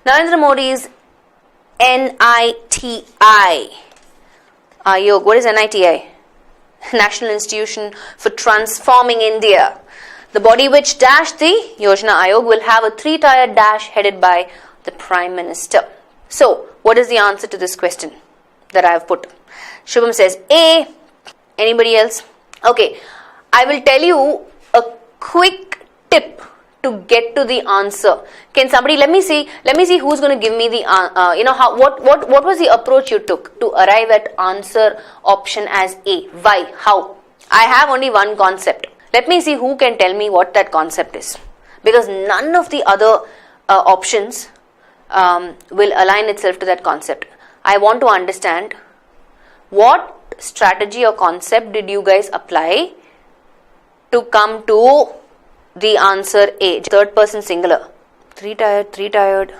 Narendra Modi's NITI. Ayog. What is NITI? National Institution for Transforming India. The body which dash the Yojana Ayog will have a 3-tiered dash headed by the Prime Minister. So, what is the answer to this question that I have put? Shubham says A. Anybody else? Okay, I will tell you a quick tip to get to the answer. Can somebody let me see who's going to give me the what was the approach you took to arrive at answer option as A? Why? How? I have only one concept. Let me see who can tell me what that concept is, because none of the other options will align itself to that concept. I want to understand what strategy or concept did you guys apply to come to the answer A, third person singular. 3-tiered.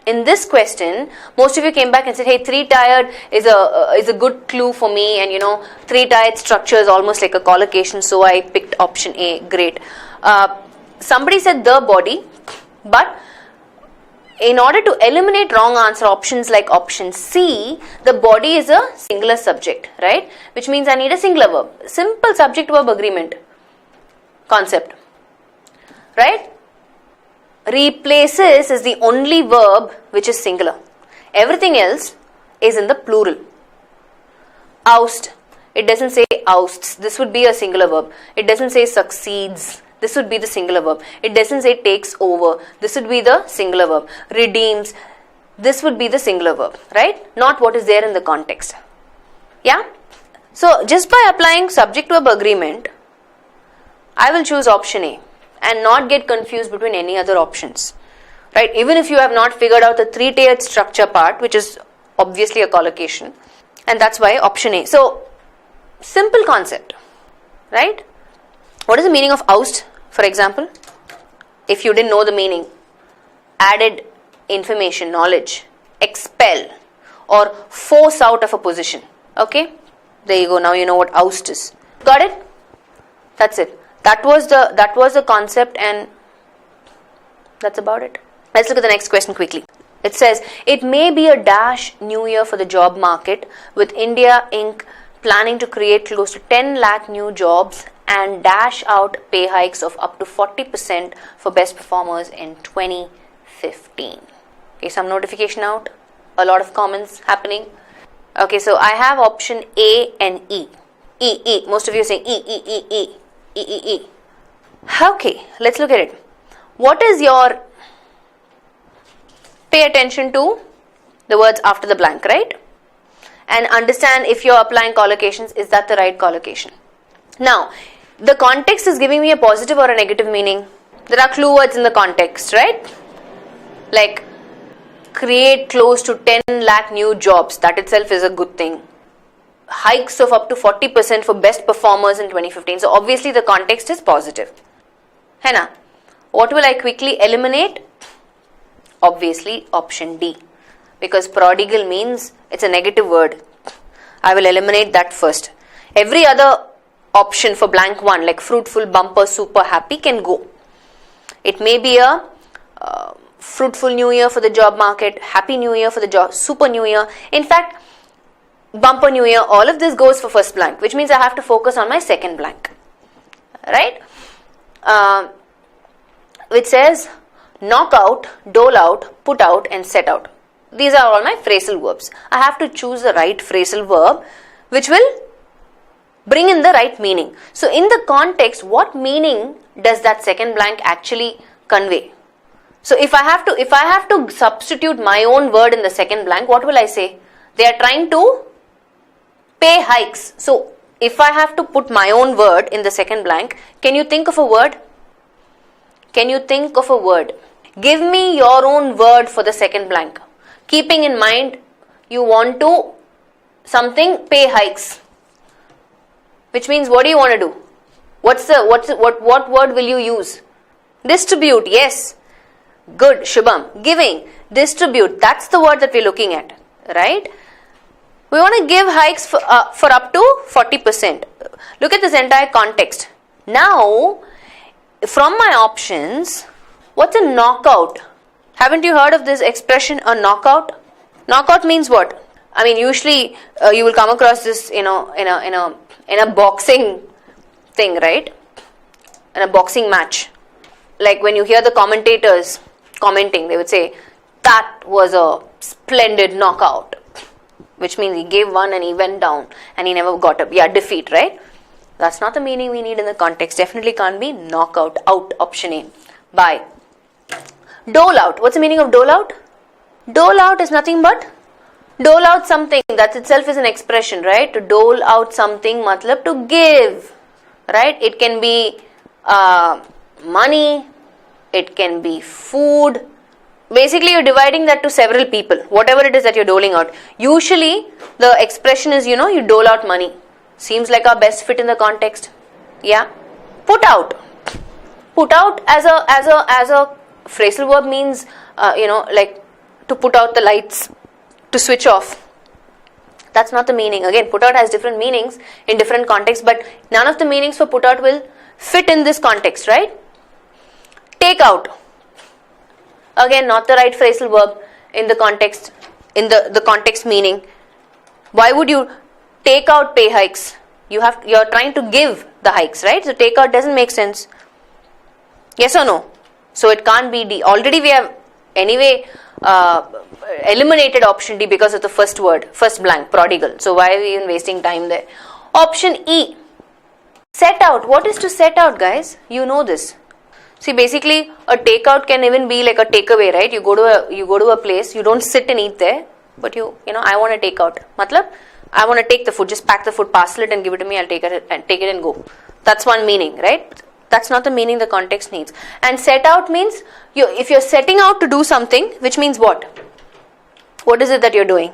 In this question, most of you came back and said, hey, 3-tiered is a good clue for me, and 3-tiered structure is almost like a collocation, so I picked option A. Great. Somebody said the body, but in order to eliminate wrong answer options like option C, the body is a singular subject, right? Which means I need a singular verb. Simple subject verb agreement concept, right? Replaces is the only verb which is singular. Everything else is in the plural. Oust, it doesn't say ousts. This would be a singular verb. It doesn't say succeeds. This would be the singular verb. It doesn't say takes over. This would be the singular verb. Redeems. This would be the singular verb, right? Not what is there in the context. Yeah? So, just by applying subject verb agreement, I will choose option A and not get confused between any other options, right? Even if you have not figured out the 3-tiered structure part, which is obviously a collocation, and that's why option A. So, simple concept, right? What is the meaning of oust, for example? If you didn't know the meaning, added information, knowledge, expel, or force out of a position. Okay? There you go. Now you know what oust is. Got it? That's it. That was the concept, and that's about it. Let's look at the next question quickly. It says, it may be a dash new year for the job market, with India Inc. planning to create close to 10 lakh new jobs and dash out pay hikes of up to 40% for best performers in 2015. Okay, some notification out. A lot of comments happening. Okay, so I have option A and E. E. Most of you are saying E. Okay, let's look at it. What is your... Pay attention to the words after the blank, right? And understand if you're applying collocations, is that the right collocation? Now, the context is giving me a positive or a negative meaning. There are clue words in the context, right? Like, create close to 10 lakh new jobs. That itself is a good thing. Hikes of up to 40% for best performers in 2015. So, obviously, the context is positive. Henna, what will I quickly eliminate? Obviously, option D. Because prodigal means it's a negative word. I will eliminate that first. Every other option for blank one, like fruitful, bumper, super, happy, can go. It may be a fruitful new year for the job market, happy new year for the job, super new year. In fact, bumper new year, all of this goes for first blank, which means I have to focus on my second blank. Right? Which says knock out, dole out, put out, and set out. These are all my phrasal verbs. I have to choose the right phrasal verb which will bring in the right meaning. So in the context, what meaning does that second blank actually convey? So if I have to substitute my own word in the second blank, what will I say? They are trying to pay hikes. So if I have to put my own word in the second blank, can you think of a word? Can you think of a word? Give me your own word for the second blank. Keeping in mind you want to something pay hikes. Which means what do you want to do? What word will you use? Distribute, yes. Good, Shubham. Giving, distribute, that's the word that we're looking at, right? We want to give hikes for up to 40%. Look at this entire context. Now, from my options, what's a knockout? Haven't you heard of this expression, a knockout? Knockout means what? I mean, usually you will come across this, in a boxing thing, right? In a boxing match. Like when you hear the commentators commenting, they would say, that was a splendid knockout. Which means he gave one and he went down and he never got up. Yeah, defeat, right? That's not the meaning we need in the context. Definitely can't be knockout, out, option A. Bye. Dole out. What's the meaning of dole out? Dole out is nothing but dole out something. That itself is an expression, right? To dole out something, matlab to give, right? It can be money, it can be food. Basically, you're dividing that to several people, whatever it is that you're doling out. Usually, the expression is, you dole out money. Seems like our best fit in the context. Yeah. Put out. Put out as a phrasal verb means, like to put out the lights, to switch off. That's not the meaning. Again, put out has different meanings in different contexts, but none of the meanings for put out will fit in this context, right? Take out. Again, not the right phrasal verb in the context, in the context meaning. Why would you take out pay hikes? You're trying to give the hikes, right? So take out doesn't make sense. Yes or no? So it can't be D. Already we have anyway eliminated option D because of the first word, first blank, prodigal. So why are we even wasting time there? Option E. Set out. What is to set out, guys? You know this. See, basically, a takeout can even be like a takeaway, right? You go to a place, you don't sit and eat there, but I want to take out. Matlab, I want to take the food. Just pack the food, parcel it, and give it to me. I'll take it and go. That's one meaning, right? That's not the meaning the context needs. And set out means if you're setting out to do something, which means what? What is it that you're doing?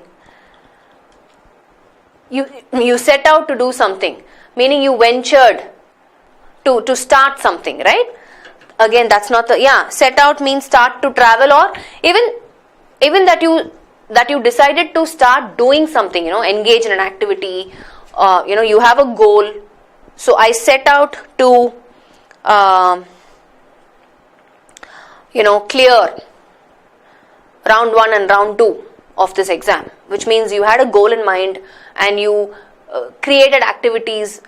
You set out to do something, meaning you ventured to start something, right? Again, that's not set out means start to travel, or even that you decided to start doing something, engage in an activity, you have a goal. So I set out to clear round 1 and round 2 of this exam, which means you had a goal in mind and you created activities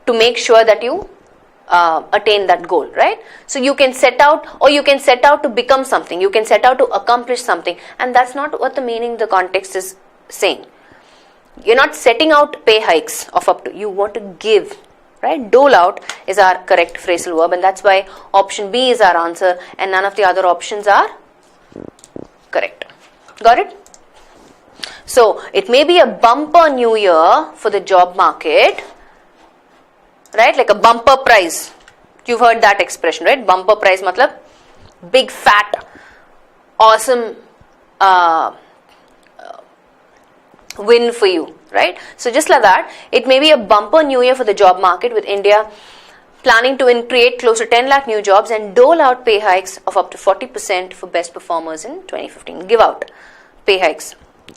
to make sure that you attain that goal, right? So you can set out, or you can set out to become something, you can set out to accomplish something, and that's not what the meaning the context is saying. You're not setting out pay hikes of up to, you want to give, right? Dole out is our correct phrasal verb, and that's why option B is our answer and none of the other options are correct. Got it? So it may be a bumper new year for the job market, right? Like a bumper prize. You've heard that expression, right? Bumper prize matlab big fat awesome win for you, right? So just like that, it may be a bumper new year for the job market, with India planning to create close to 10 lakh new jobs and dole out pay hikes of up to 40% for best performers in 2015. Give out pay hikes.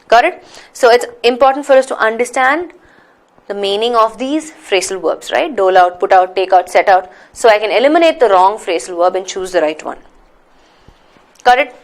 Got it? So it's important for us to understand the meaning of these phrasal verbs, right? Dole out, put out, take out, set out. So I can eliminate the wrong phrasal verb and choose the right one. Got it?